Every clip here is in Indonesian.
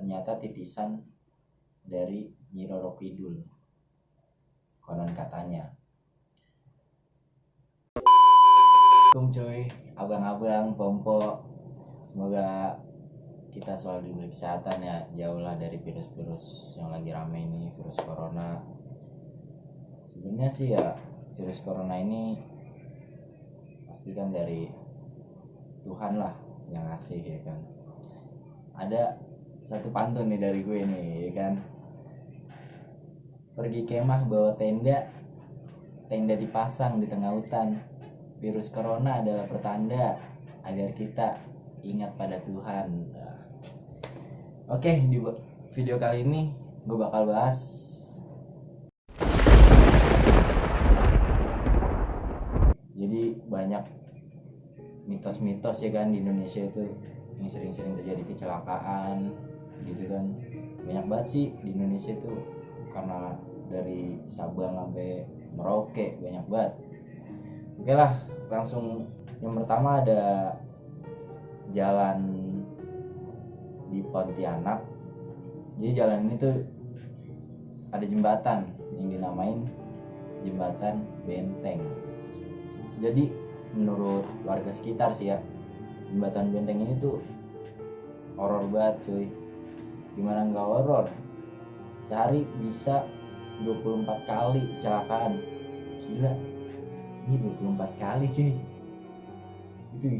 ternyata titisan dari Nyi Roro Kidul, konon katanya. Assalamualaikum cuy, abang-abang, pompo, semoga kita selalu diberi kesehatan ya, jauhlah dari virus-virus yang lagi rame ini, virus corona. Sebenarnya sih ya, virus corona ini pasti kan dari Tuhan lah yang ngasih ya kan. Ada satu pantun nih dari gue nih ya kan. Pergi kemah bawa tenda dipasang di tengah hutan. Virus corona adalah pertanda agar kita ingat pada Tuhan. Oke, di video kali ini gue bakal bahas jadi banyak mitos-mitos ya kan di Indonesia itu yang sering-sering terjadi kecelakaan gitu kan. Banyak banget sih di Indonesia itu, karena dari Sabang sampai Merauke banyak banget. Oke lah, langsung yang pertama ada jalan di Pontianak. Jadi jalan ini tuh ada jembatan yang dinamain Jembatan Benteng. Jadi menurut warga sekitar sih ya, Jembatan Benteng ini tuh horor banget cuy. Gimana nggak horor? Sehari bisa 24 kali kecelakaan. Gila, ini 24 kali cuy. Itu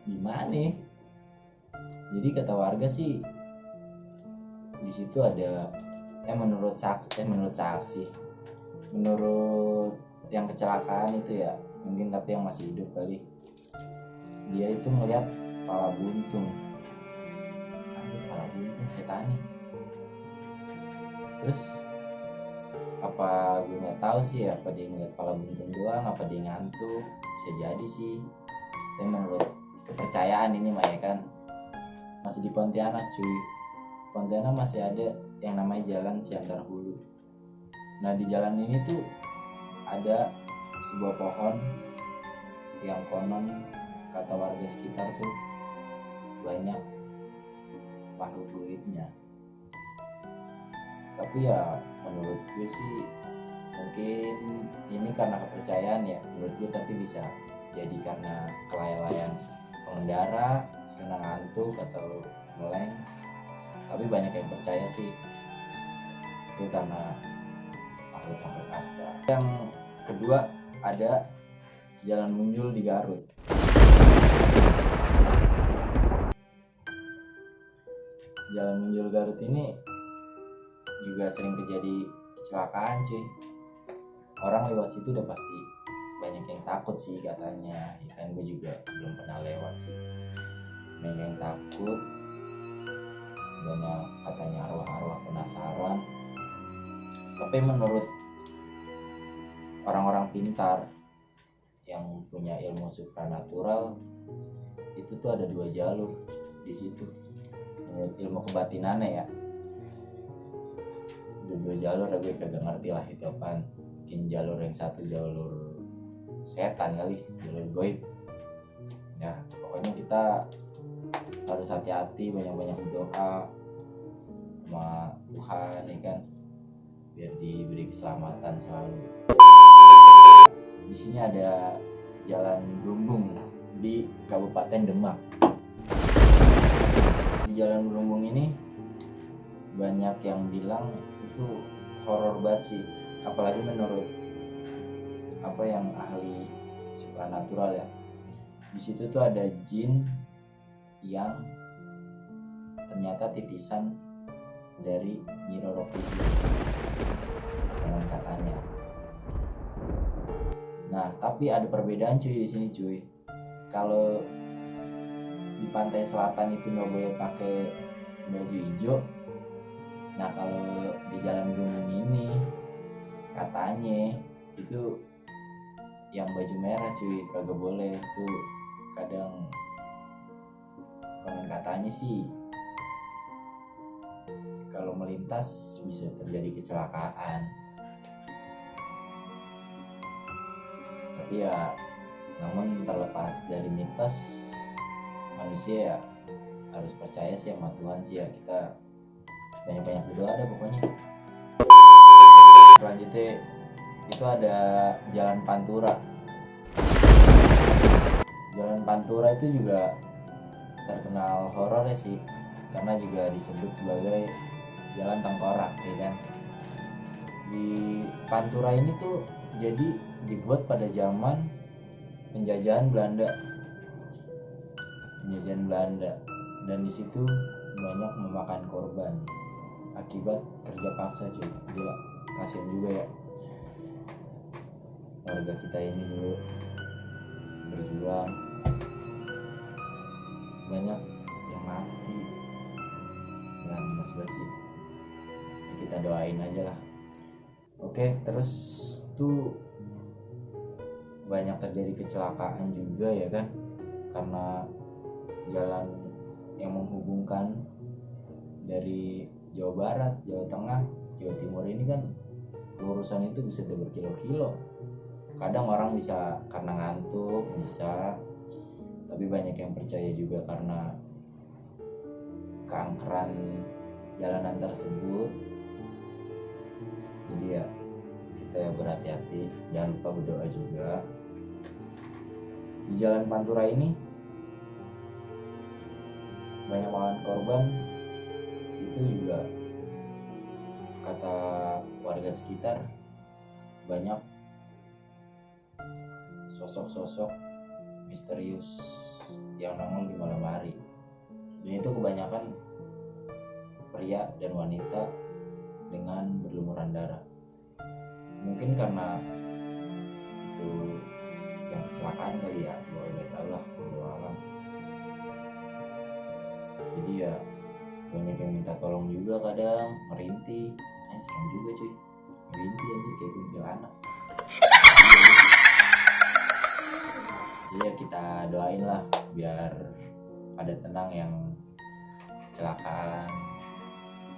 gimana? Jadi kata warga sih di situ ada menurut yang kecelakaan itu ya, mungkin tapi yang masih hidup kali, dia itu ngeliat pala buntung. Pala buntung setani. Terus apa gue nggak tahu sih ya, apa dia ngeliat pala buntung doang, apa dia ngantuk, bisa jadi sih. Tapi menurut kepercayaan ini mah ya kan, masih di Pontianak cuy. Pontianak masih ada yang namanya Jalan Siantar Hulu. Nah di jalan ini tuh ada sebuah pohon yang konon kata warga sekitar tuh banyak makhluk gaibnya. Tapi ya menurut gue sih mungkin ini karena kepercayaan ya menurut gue, tapi bisa jadi karena kelalaian pengendara, karena ngantuk atau meleng. Tapi banyak yang percaya sih itu karena makhluk astral. Yang kedua ada Jalan Muncul di Garut. Jalan Muncul Garut ini juga sering terjadi kecelakaan cuy. Orang lewat situ udah pasti banyak yang takut sih katanya ya kan. Gue juga belum pernah lewat sih. Banyak yang takut, banyak katanya arwah-arwah penasaran. Tapi menurut orang-orang pintar yang punya ilmu supranatural, itu tuh ada 2 jalur di situ. Menurut ilmu kebatinannya ya, ada 2 jalur. Gue kagak ngerti lah itu apaan. Mungkin jalur yang satu jalur setan kali, jalur goib. Ya pokoknya kita harus hati-hati, banyak-banyak berdoa sama Tuhan ya kan, biar diberi keselamatan selalu. Di sini ada Jalan Berumbung di Kabupaten Demak. Di Jalan Berumbung ini banyak yang bilang itu horor banget sih, apalagi menurut apa yang ahli supranatural ya. Di situ tuh ada jin yang ternyata titisan dari Nyi Roro Kidul, konon katanya. Nah, tapi ada perbedaan cuy di sini cuy. Kalau di pantai selatan itu nggak boleh pakai baju hijau. Nah, kalau di Jalan Berumbung ini katanya itu yang baju merah cuy kagak boleh. Itu kadang konon katanya sih kalau melintas bisa terjadi kecelakaan. Tapi ya namun terlepas dari mitos, manusia ya harus percaya sih sama Tuhan sih ya. Kita banyak berdoa ada pokoknya. Selanjutnya itu ada Jalan Pantura. Jalan Pantura itu juga terkenal horor ya sih, karena juga disebut sebagai jalan tengkorak ya kan. Di Pantura ini tuh jadi dibuat pada zaman penjajahan Belanda, dan di situ banyak memakan korban akibat kerja paksa cuy. Gila, kasihan juga ya warga kita ini dulu berjuang, banyak yang mati. Nggak minus banget sih, ya, kita doain aja lah. Oke, terus tuh banyak terjadi kecelakaan juga ya kan, karena jalan yang menghubungkan dari Jawa Barat, Jawa Tengah, Jawa Timur ini kan lurusan itu bisa berkilo-kilo. Kadang orang bisa karena ngantuk, bisa, tapi banyak yang percaya juga karena keangkeran jalanan tersebut. Jadi ya kita ya berhati-hati, jangan lupa berdoa juga. Di Jalan Pantura ini banyak makan korban, itu juga kata warga sekitar banyak sosok-sosok misterius yang nongol di malam hari, dan itu kebanyakan pria dan wanita dengan berlumuran darah. Mungkin karena itu yang kecelakaan kali ya, gue gak tau lah, wallahu alam. Jadi ya banyak yang minta tolong juga, kadang merintih. Serem juga cuy, merintih aja kayak kuntilanak. Iya, kita doain lah biar pada tenang yang kecelakaan,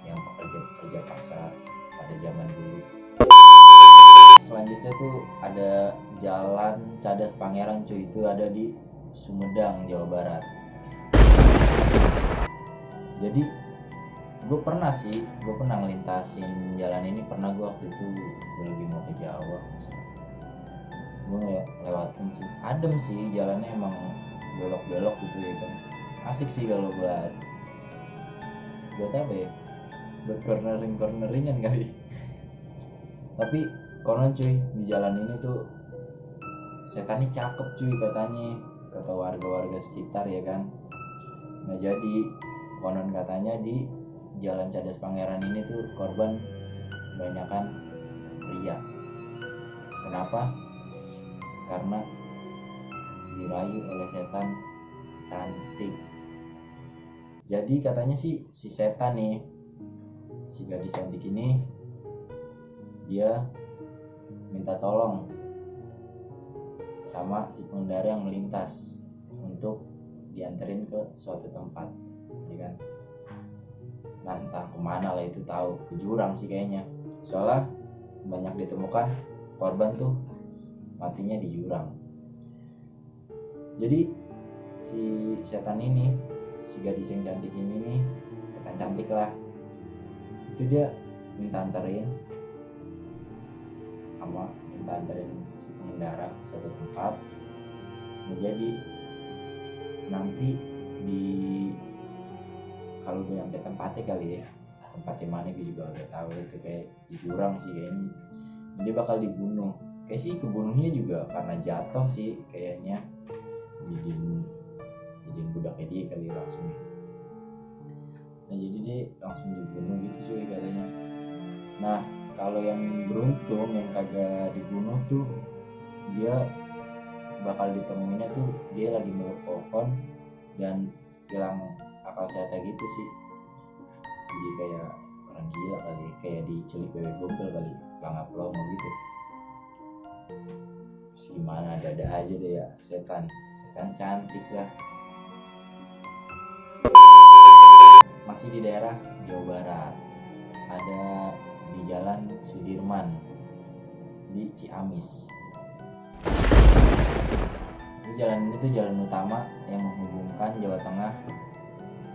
yang pekerja paksa pada zaman dulu. Selanjutnya tuh ada Jalan Cadas Pangeran cuy, itu ada di Sumedang, Jawa Barat. Jadi gue pernah ngelintasin jalan ini, pernah gue waktu itu gue lagi mau ke Jawa, gue lewatin sih, adem sih jalannya, emang belok-belok gitu ya kan, asik sih kalau buat apa ya, buat corneringan kali. Tapi konon cuy, di jalan ini tuh setannya cakep cuy katanya, kata warga-warga sekitar ya kan. Nah jadi konon katanya di Jalan Cadas Pangeran ini tuh korban kebanyakan pria. Kenapa? Karena dirayu oleh setan cantik. Jadi katanya sih si setan nih, si gadis cantik ini, dia minta tolong sama si pengendara yang melintas untuk dianterin ke suatu tempat, ya kan. Nah entah kemana lah itu, tahu ke jurang sih kayaknya, soalnya banyak ditemukan korban tuh matinya di jurang. Jadi si setan ini, si gadis yang cantik ini nih, setan cantik lah, itu dia minta anterin si pengendara ke suatu tempat. Nah jadi nanti kalau gue sampai tempatnya kali ya, tempatnya mana gue juga gak tahu, itu kayak di jurang sih kayaknya. Dia bakal dibunuh, kayak sih kebunuhnya juga karena jatuh sih kayaknya, jadiin budaknya dia kali langsung. Nah jadi dia langsung dibunuh gitu cuy katanya. Nah kalau yang beruntung yang kagak dibunuh tuh, dia bakal ditemuinnya tuh dia lagi meluk pohon dan hilang akal sehatnya gitu sih. Jadi kayak orang gila kali, kayak diculik bebek gombel kali, pelangap pelongo gitu. Terus gimana, ada aja deh ya setan cantik lah. Masih di daerah Jawa Barat, ada di Jalan Sudirman di Ciamis. Ini jalan ini tuh jalan utama yang menghubungkan Jawa Tengah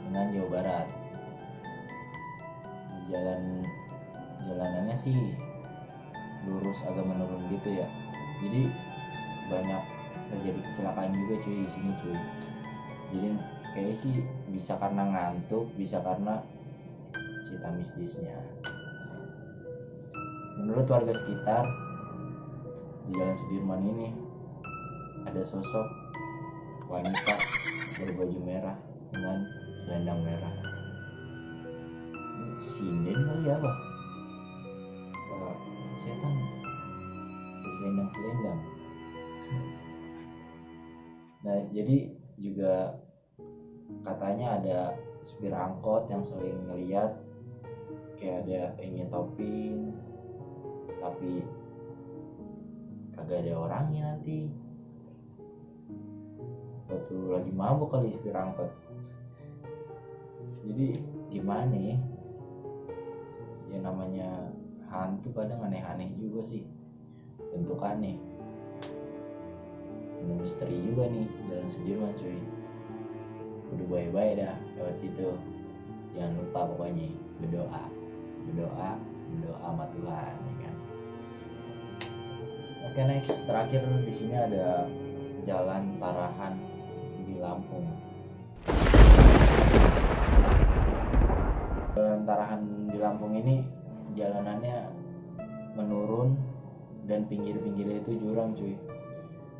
dengan Jawa Barat. jalanannya sih lurus agak menurun gitu ya, jadi banyak terjadi kecelakaan juga cuy di sini cuy. Jadi kayaknya sih bisa karena ngantuk, bisa karena cita mistisnya. Menurut warga sekitar, di Jalan Sudirman ini ada sosok wanita berbaju merah dengan selendang merah. Sinden kali ya, apa setan selendang. Nah jadi juga katanya ada supir angkot yang sering ngeliat kayak ada yang nyetopin tapi kagak ada orangnya. Nanti waktu lagi mabuk kali supir angkot. Jadi gimana ya namanya hantu kadang aneh-aneh juga sih bentukannya. Ini misteri juga nih Jalan Sudirman cuy. Udah bye-bye dah lewat situ. Jangan lupa pokoknya berdoa sama Tuhan ya kan. Oke, next terakhir di sini ada Jalan Tarahan di Lampung. Jalan Tarahan di Lampung ini jalanannya menurun dan pinggir-pinggirnya itu jurang cuy.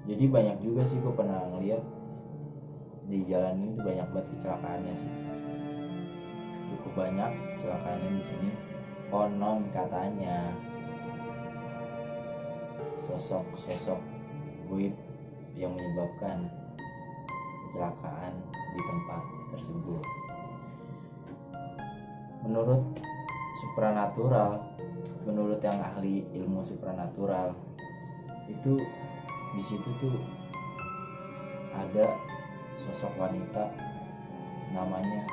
Jadi banyak juga sih gue pernah ngeliat di jalan ini tuh banyak banget kecelakaannya sih. Cukup banyak kecelakaannya di sini. Konon katanya sosok goib yang menyebabkan kecelakaan di tempat tersebut. Menurut yang ahli ilmu supranatural itu di situ tuh ada sosok wanita namanya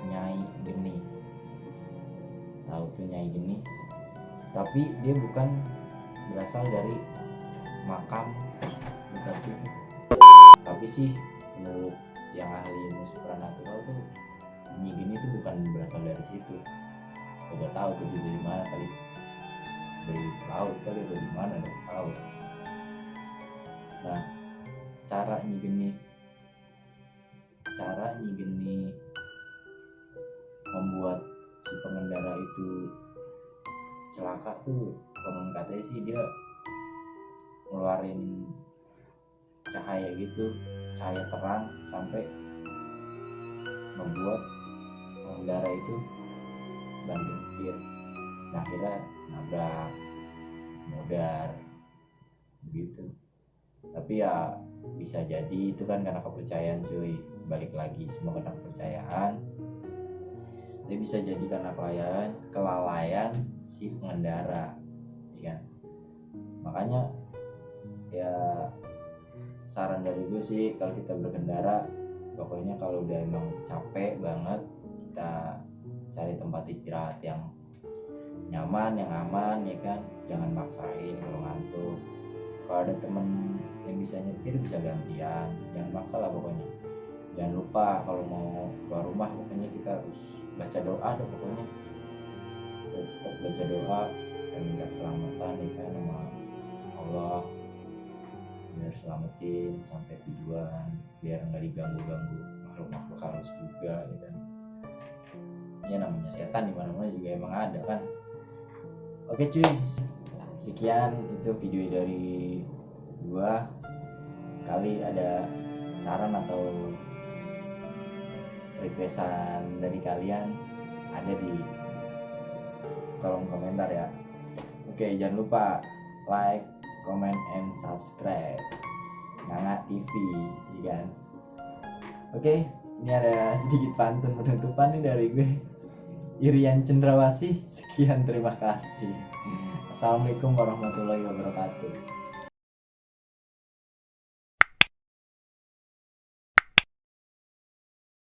Nyai Geni. Tahu tuh Nyai Geni? Tapi dia bukan berasal dari makam dekat situ. Tapi sih menurut yang ahli ilmu supranatural tuh Nyai Geni tuh bukan berasal dari situ. Gak tahu tuh dari mana kali, dari laut kali, dari mana gak tahu. Nah, cara Nyai Geni membuat si pengendara itu celaka tuh konon katanya sih dia ngeluarin cahaya gitu, cahaya terang sampai membuat pengendara itu banting setir. Nah, akhirnya nabrak, modar begitu. Tapi ya bisa jadi itu kan karena kepercayaan cuy. Balik lagi semua karena kepercayaan. Tapi bisa jadi karena kelalaian si pengendara ya. Makanya ya saran dari gue sih kalau kita berkendara, pokoknya kalau udah emang capek banget, kita cari tempat istirahat yang nyaman, yang aman ya kan. Jangan maksain kalau ngantuk. Kalau ada temen yang bisa nyetir bisa gantian, jangan maksa lah pokoknya. Jangan lupa kalau mau keluar rumah pokoknya kita harus baca doa deh pokoknya. Kita tetap baca doa, kita minta keselamatan ya kan sama Allah, biar selamatin sampai tujuan, biar nggak diganggu makhluk halus juga ya kan. Ya namanya setan di mana-mana juga emang ada kan. Oke cuy, sekian itu video dari gua. Kali ada saran atau requestan dari kalian ada di kolom komentar ya. Oke, jangan lupa like, comment, and subscribe Nganga TV ya kan. Oke, ini ada sedikit pantun penutupan nih dari gue, Irian Cendrawasih. Sekian, terima kasih. Assalamualaikum warahmatullahi wabarakatuh.